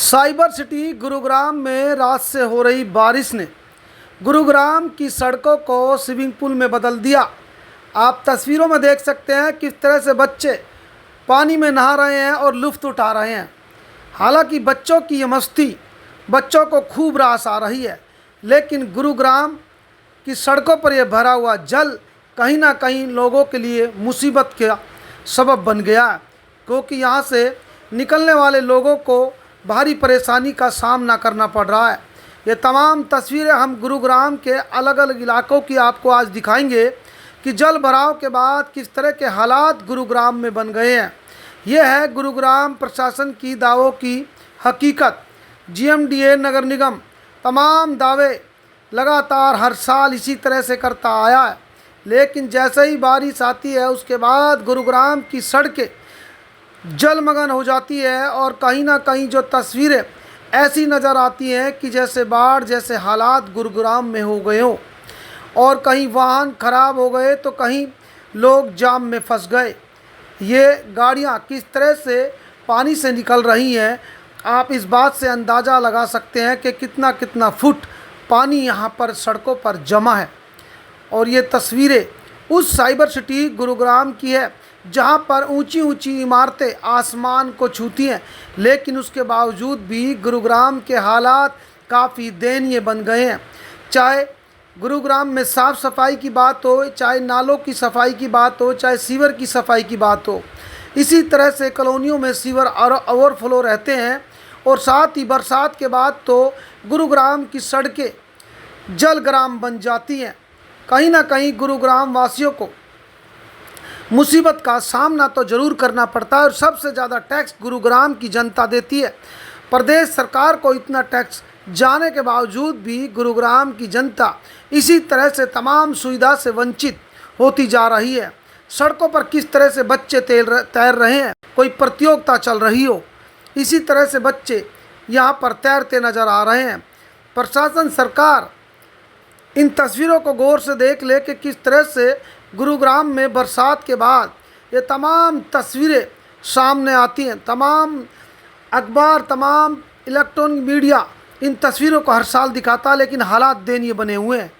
Cyber city Gurugram में रात से हो रही बारिश ने गुरुग्राम की सड़कों को स्विमिंग पूल में बदल दिया। आप तस्वीरों में देख सकते हैं किस तरह से बच्चे पानी में नहा रहे हैं और लुत्फ़ उठा रहे हैं। हालांकि बच्चों की ये मस्ती बच्चों को खूब रास आ रही है, लेकिन गुरुग्राम की सड़कों पर यह भरा हुआ जल कहीं ना कहीं लोगों के लिए मुसीबत का सबब बन गया है, क्योंकि यहाँ से निकलने वाले लोगों को भारी परेशानी का सामना करना पड़ रहा है। ये तमाम तस्वीरें हम गुरुग्राम के अलग अलग इलाकों की आपको आज दिखाएंगे कि जल भराव के बाद किस तरह के हालात गुरुग्राम में बन गए हैं। ये है गुरुग्राम प्रशासन की दावों की हकीकत। जीएमडीए नगर निगम तमाम दावे लगातार हर साल इसी तरह से करता आया है, लेकिन जैसे ही बारिश आती है उसके बाद गुरुग्राम की सड़कें जलमग्न हो जाती है और कहीं ना कहीं जो तस्वीरें ऐसी नज़र आती हैं कि जैसे बाढ़ जैसे हालात गुरुग्राम में हो गए हों, और कहीं वाहन खराब हो गए तो कहीं लोग जाम में फंस गए। ये गाड़ियां किस तरह से पानी से निकल रही हैं, आप इस बात से अंदाज़ा लगा सकते हैं कि कितना कितना फुट पानी यहाँ पर सड़कों पर जमा है। और ये तस्वीरें उस साइबर सिटी गुरुग्राम की है जहाँ पर ऊंची ऊंची इमारतें आसमान को छूती हैं, लेकिन उसके बावजूद भी गुरुग्राम के हालात काफ़ी दयनीय बन गए हैं। चाहे गुरुग्राम में साफ़ सफाई की बात हो, चाहे नालों की सफाई की बात हो, चाहे सीवर की सफाई की बात हो, इसी तरह से कॉलोनियों में सीवर ओवरफ्लो रहते हैं। और साथ ही बरसात के बाद तो गुरुग्राम की सड़कें जलग्राम बन जाती हैं। कहीं ना कहीं गुरुग्राम वासियों को मुसीबत का सामना तो ज़रूर करना पड़ता है, और सबसे ज़्यादा टैक्स गुरुग्राम की जनता देती है। प्रदेश सरकार को इतना टैक्स जाने के बावजूद भी गुरुग्राम की जनता इसी तरह से तमाम सुविधा से वंचित होती जा रही है। सड़कों पर किस तरह से बच्चे तैर रहे हैं, कोई प्रतियोगिता चल रही हो, इसी तरह से बच्चे यहाँ पर तैरते नज़र आ रहे हैं। प्रशासन सरकार इन तस्वीरों को गौर से देख ले कि किस तरह से गुरुग्राम में बरसात के बाद ये तमाम तस्वीरें सामने आती हैं। तमाम अखबार, तमाम इलेक्ट्रॉनिक मीडिया इन तस्वीरों को हर साल दिखाता है, लेकिन हालात दयनीय बने हुए हैं।